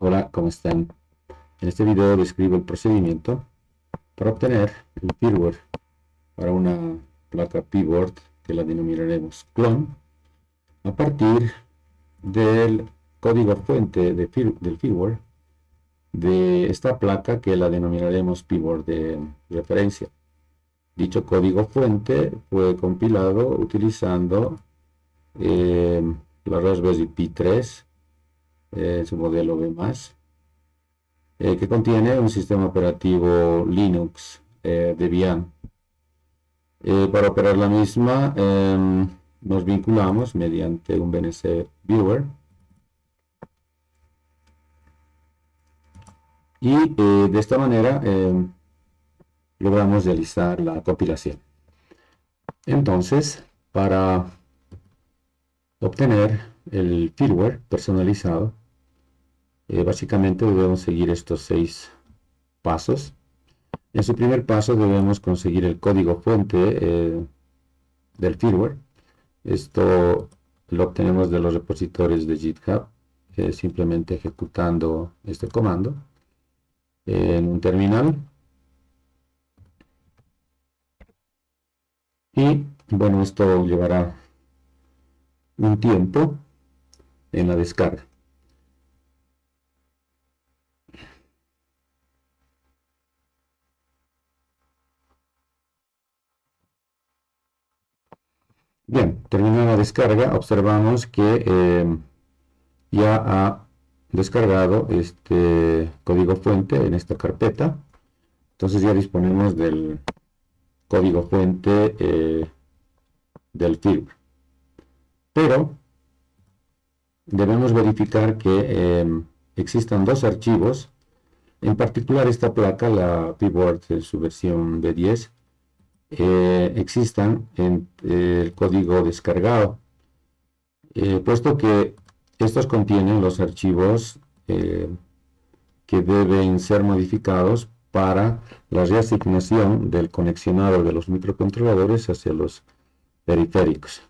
Hola, ¿cómo están? En este video describo el procedimiento para obtener el firmware para una placa P-Board que la denominaremos clon a partir del código fuente del firmware de esta placa que la denominaremos P-Board de referencia. Dicho código fuente fue compilado utilizando la Raspberry Pi 3, su modelo B+, que contiene un sistema operativo Linux Debian. Para operar la misma nos vinculamos mediante un BNC Viewer y de esta manera logramos realizar la compilación. Entonces, para obtener el firmware personalizado, básicamente debemos seguir estos 6 pasos. En su primer paso debemos conseguir el código fuente del firmware. Esto lo obtenemos de los repositorios de GitHub, simplemente ejecutando este comando en un terminal. Y bueno, esto llevará un tiempo en la descarga. Bien, terminada la descarga, observamos que ya ha descargado este código fuente en esta carpeta. Entonces ya disponemos del código fuente del firmware. Pero debemos verificar que existan dos archivos, en particular esta placa, la P-Board en su versión B10, existan en el código descargado, puesto que estos contienen los archivos que deben ser modificados para la reasignación del conexionado de los microcontroladores hacia los periféricos.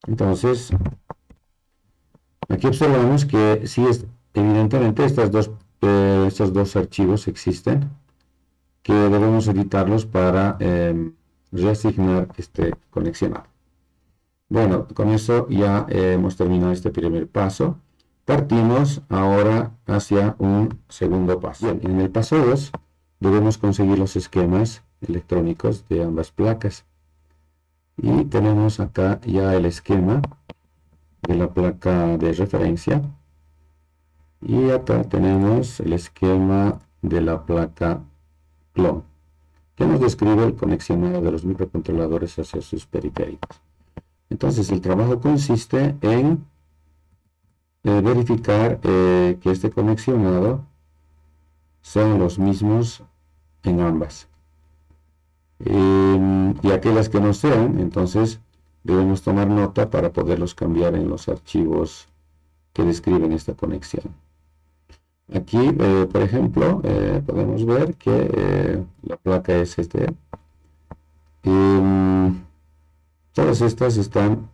Entonces, aquí observamos que sí, evidentemente estos dos archivos existen, que debemos editarlos para reasignar este conexionado. Bueno, con eso ya hemos terminado este primer paso. Partimos ahora hacia un segundo paso. Bien, en el paso 2 debemos conseguir los esquemas electrónicos de ambas placas. Y tenemos acá ya el esquema de la placa de referencia. Y acá tenemos el esquema de la placa clon, que nos describe el conexionado de los microcontroladores hacia sus periféricos. Entonces el trabajo consiste en verificar que este conexionado sean los mismos en ambas. Y aquellas que no sean, entonces debemos tomar nota para poderlos cambiar en los archivos que describen esta conexión. Aquí, por ejemplo, podemos ver que la placa es todas estas están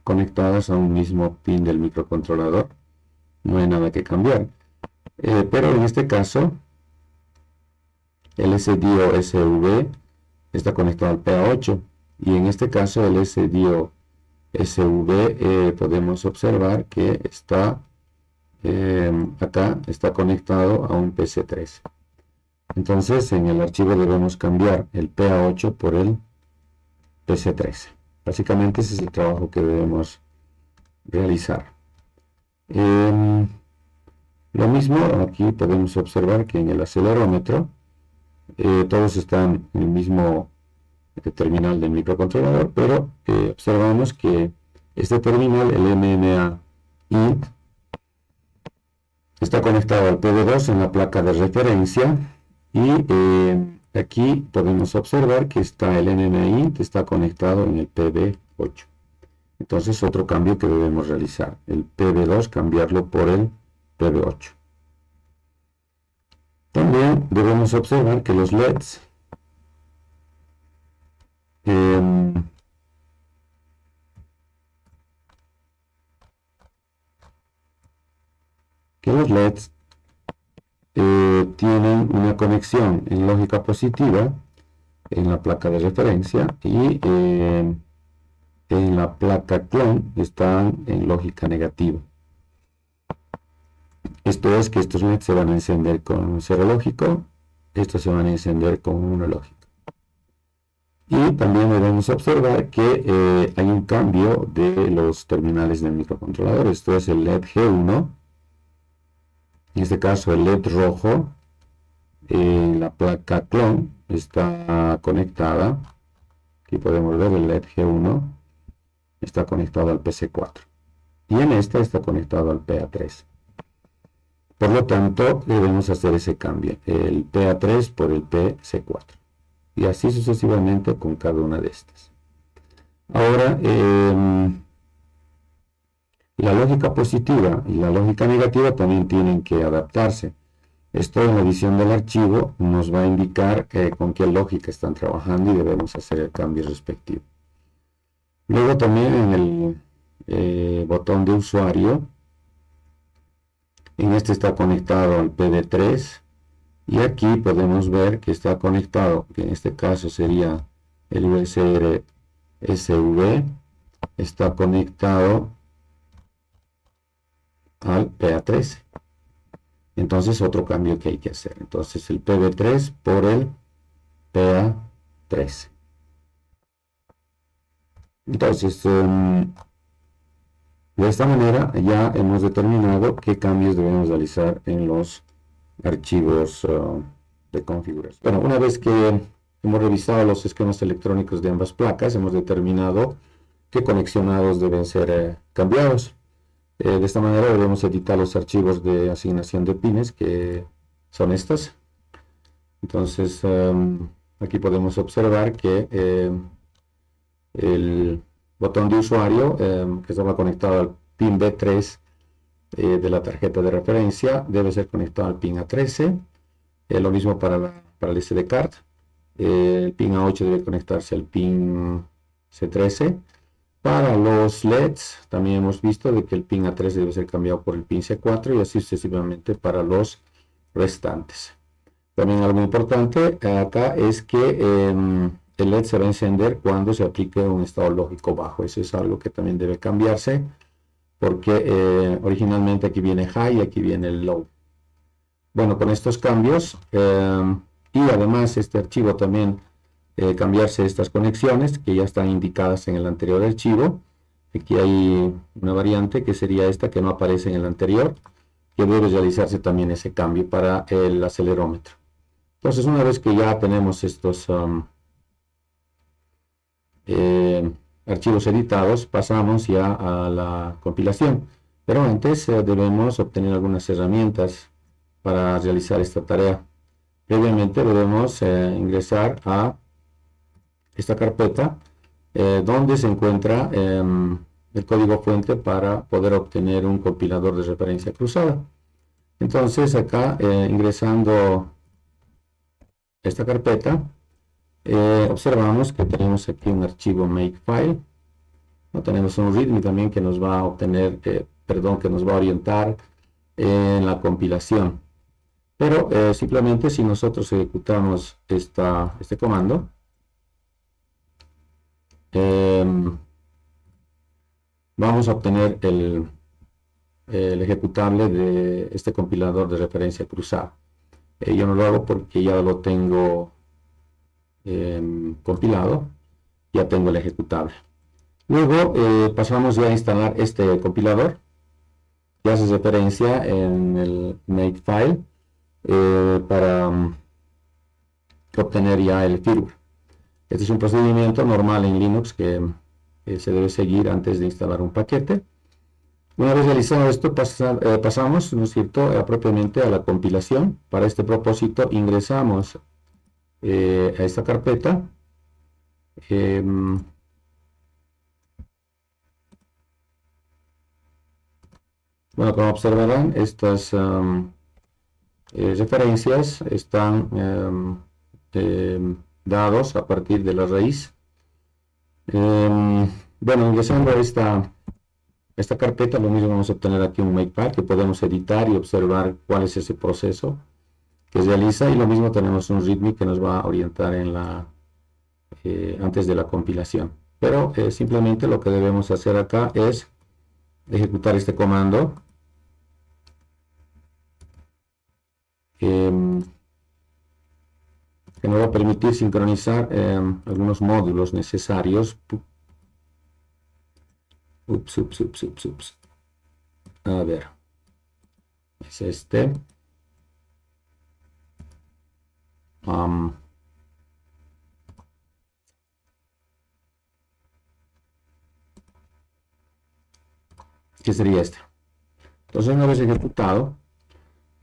conectadas a un mismo pin del microcontrolador. No hay nada que cambiar. Pero en este caso, el SDIO SV está conectado al PA8. Y en este caso, el SDIO SV podemos observar que está acá, está conectado a un PC3. Entonces, en el archivo debemos cambiar el PA8 por el PC3. Básicamente ese es el trabajo que debemos realizar. Lo mismo, aquí podemos observar que en el acelerómetro todos están en el mismo terminal del microcontrolador, pero observamos que este terminal, el MMA int, está conectado al PB2 en la placa de referencia y aquí podemos observar que el MMA int está conectado en el PB8. Entonces otro cambio que debemos realizar, el PB2 cambiarlo por el PB8. También debemos observar que los LEDs que los LEDs tienen una conexión en lógica positiva en la placa de referencia y en la placa clon están en lógica negativa. Esto es que estos LEDs se van a encender con 0 lógico, estos se van a encender con 1 lógico. Y también debemos observar que hay un cambio de los terminales del microcontrolador. Esto es el LED G1, en este caso el LED rojo, la placa clon está conectada. Aquí podemos ver el LED G1 está conectado al PC4 y en esta está conectado al PA3. Por lo tanto, debemos hacer ese cambio, el PA3 por el PC4. Y así sucesivamente con cada una de estas. Ahora, la lógica positiva y la lógica negativa también tienen que adaptarse. Esto en la edición del archivo nos va a indicar con qué lógica están trabajando y debemos hacer el cambio respectivo. Luego también en el botón de usuario, en este está conectado al PD3 y aquí podemos ver que está conectado, que en este caso sería el USB SV, está conectado al PA13. Entonces otro cambio que hay que hacer. Entonces el PB3 por el PA13. Entonces de esta manera ya hemos determinado qué cambios debemos realizar en los archivos de configuración. Bueno, una vez que hemos revisado los esquemas electrónicos de ambas placas, hemos determinado qué conexionados deben ser cambiados. De esta manera debemos editar los archivos de asignación de pines, que son estos. Entonces, aquí podemos observar que el botón de usuario, que estaba conectado al pin B3 de la tarjeta de referencia, debe ser conectado al pin A13. Lo mismo para el SD card. El pin A8 debe conectarse al pin C13. Para los LEDs también hemos visto de que el pin A13 debe ser cambiado por el pin C4 y así sucesivamente para los restantes. También algo importante acá es que el LED se va a encender cuando se aplique un estado lógico bajo. Eso es algo que también debe cambiarse porque originalmente aquí viene high y aquí viene el low. Bueno, con estos cambios y además este archivo también cambiarse estas conexiones que ya están indicadas en el anterior archivo. Aquí hay una variante que sería esta que no aparece en el anterior, que debe realizarse también ese cambio para el acelerómetro. Entonces, una vez que ya tenemos estos archivos editados, pasamos ya a la compilación. Pero antes debemos obtener algunas herramientas para realizar esta tarea. Previamente debemos ingresar a esta carpeta donde se encuentra el código fuente para poder obtener un compilador de referencia cruzada. Entonces acá ingresando esta carpeta observamos que tenemos aquí un archivo makefile. Tenemos un readme también que nos va a obtener, que nos va a orientar en la compilación. Pero simplemente si nosotros ejecutamos este comando, vamos a obtener el ejecutable de este compilador de referencia cruzada. Yo no lo hago porque ya lo tengo compilado, ya tengo el ejecutable. Luego pasamos ya a instalar este compilador que hace referencia en el makefile para obtener ya el firmware. Este es un procedimiento normal en Linux que se debe seguir antes de instalar un paquete. Una vez realizado esto, pasamos, ¿no es cierto?, propiamente a la compilación. Para este propósito ingresamos a esta carpeta. Bueno, como observarán, estas referencias están dados a partir de la raíz. Bueno, ingresando a esta esta carpeta, lo mismo vamos a obtener aquí un Makepad que podemos editar y observar cuál es ese proceso que realiza, y lo mismo tenemos un README que nos va a orientar en antes de la compilación. Pero simplemente lo que debemos hacer acá es ejecutar este comando que nos va a permitir sincronizar algunos módulos necesarios. Ups. A ver, es este. ¿Qué sería este? Entonces, una vez ejecutado,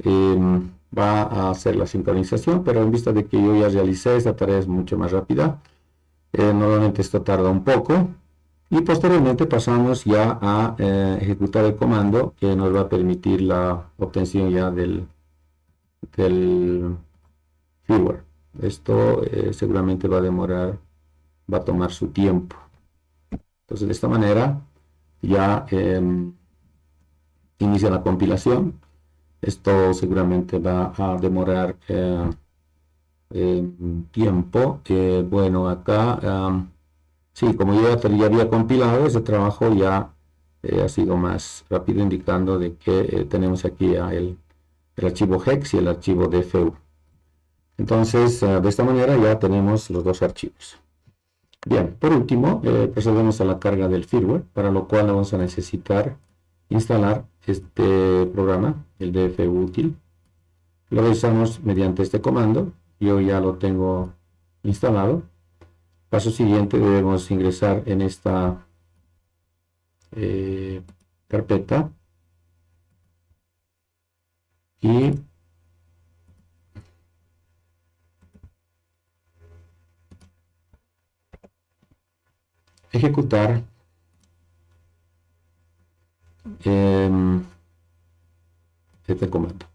va a hacer la sincronización, pero en vista de que yo ya realicé esta tarea es mucho más rápida. Normalmente esto tarda un poco, y posteriormente pasamos ya a ejecutar el comando que nos va a permitir la obtención ya del firmware. Esto seguramente va a demorar, va a tomar su tiempo. Entonces, de esta manera ya inicia la compilación. Esto seguramente va a demorar tiempo. Bueno, acá sí, como ya había compilado, ese trabajo ya ha sido más rápido, indicando de que tenemos aquí el archivo hex y el archivo dfu. Entonces, de esta manera ya tenemos los dos archivos. Bien, por último, procedemos a la carga del firmware, para lo cual vamos a necesitar instalar este programa, el dfutil. Lo realizamos mediante este comando. Yo ya lo tengo instalado. Paso siguiente, debemos ingresar en esta carpeta y ejecutar este comando.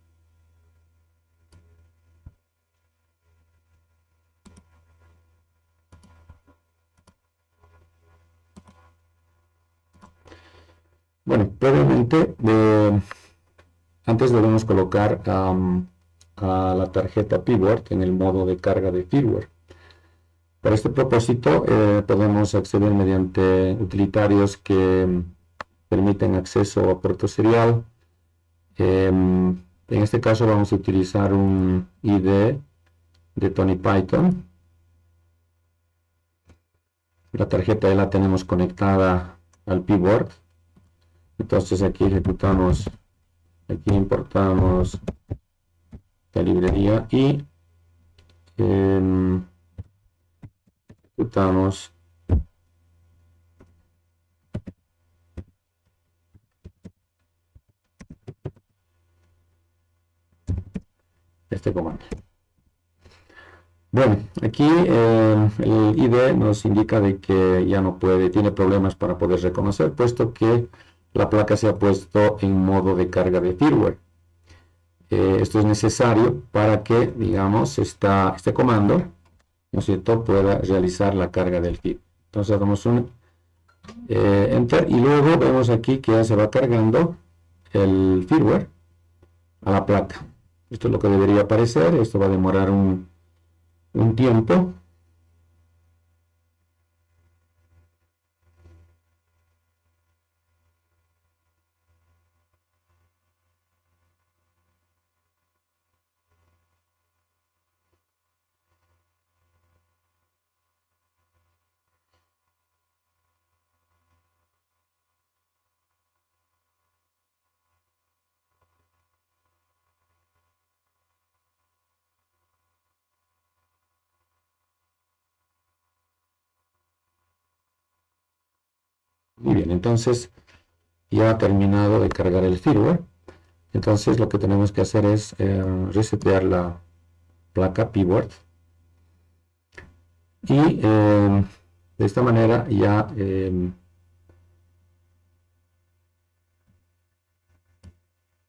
Bueno, previamente, antes debemos colocar a la tarjeta Pword en el modo de carga de firmware. Para este propósito, podemos acceder mediante utilitarios que permiten acceso a puerto serial. En este caso vamos a utilizar un IDE de Tony Python. La tarjeta ya la tenemos conectada al Pword. Entonces aquí importamos la librería y ejecutamos este comando. Bueno, aquí el IDE nos indica de que ya no tiene problemas para poder reconocer, puesto que la placa se ha puesto en modo de carga de firmware. Esto es necesario para que, digamos, este comando, ¿no es cierto?, pueda realizar la carga del firmware. Entonces damos un enter y luego vemos aquí que ya se va cargando el firmware a la placa. Esto es lo que debería aparecer. Esto va a demorar un tiempo. Muy bien, entonces ya ha terminado de cargar el firmware. Entonces lo que tenemos que hacer es resetear la placa Pword y de esta manera ya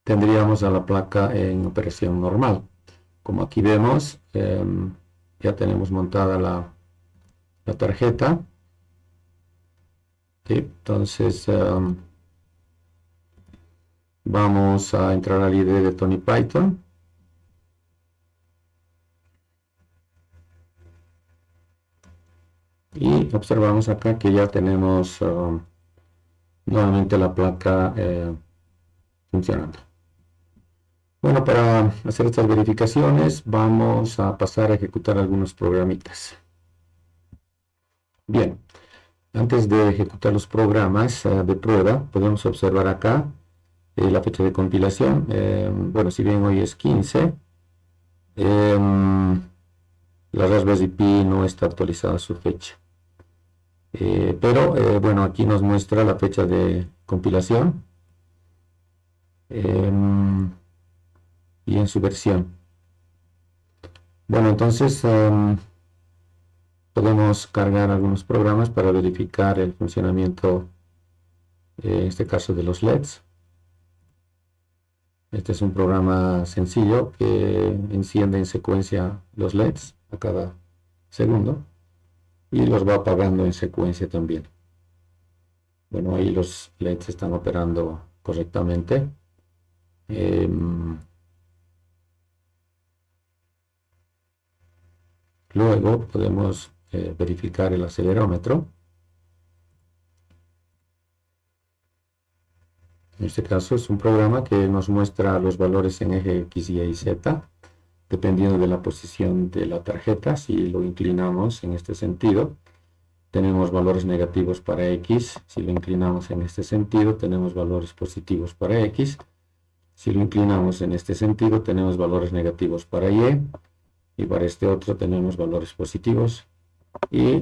tendríamos a la placa en operación normal. Como aquí vemos, ya tenemos montada la tarjeta. ¿Sí? Entonces Vamos a entrar al IDE de Tony Python. Y observamos acá que ya tenemos nuevamente la placa funcionando. Bueno, para hacer estas verificaciones vamos a pasar a ejecutar algunos programitas. Bien, antes de ejecutar los programas de prueba, podemos observar acá la fecha de compilación. Bueno, si bien hoy es 15, la Raspberry Pi no está actualizada su fecha. Pero bueno, aquí nos muestra la fecha de compilación y en su versión. Bueno, entonces podemos cargar algunos programas para verificar el funcionamiento, en este caso de los LEDs. Este es un programa sencillo que enciende en secuencia los LEDs a cada segundo y los va apagando en secuencia también. Bueno, ahí los LEDs están operando correctamente. Luego podemos verificar el acelerómetro. En este caso es un programa que nos muestra los valores en eje X, Y y Z, dependiendo de la posición de la tarjeta. Si lo inclinamos en este sentido, tenemos valores negativos para X. Si lo inclinamos en este sentido, tenemos valores positivos para X. Si lo inclinamos en este sentido, tenemos valores negativos para Y. Y para este otro tenemos valores positivos. Y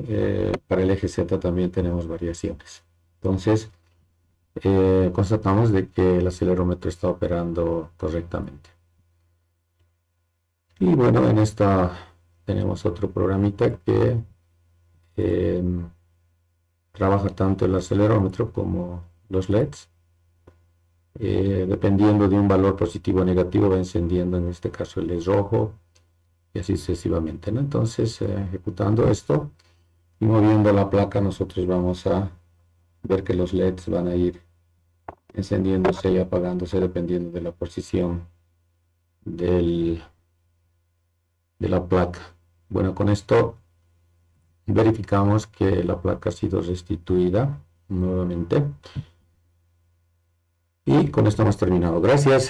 para el eje Z también tenemos variaciones. Entonces, constatamos de que el acelerómetro está operando correctamente. Y bueno, en esta tenemos otro programita que trabaja tanto el acelerómetro como los LEDs. Dependiendo de un valor positivo o negativo va encendiendo, en este caso el LED rojo, y así sucesivamente, ¿no? Entonces, ejecutando esto y moviendo la placa, nosotros vamos a ver que los LEDs van a ir encendiéndose y apagándose dependiendo de la posición de la placa. Bueno, con esto verificamos que la placa ha sido restituida nuevamente. Y con esto hemos terminado. Gracias.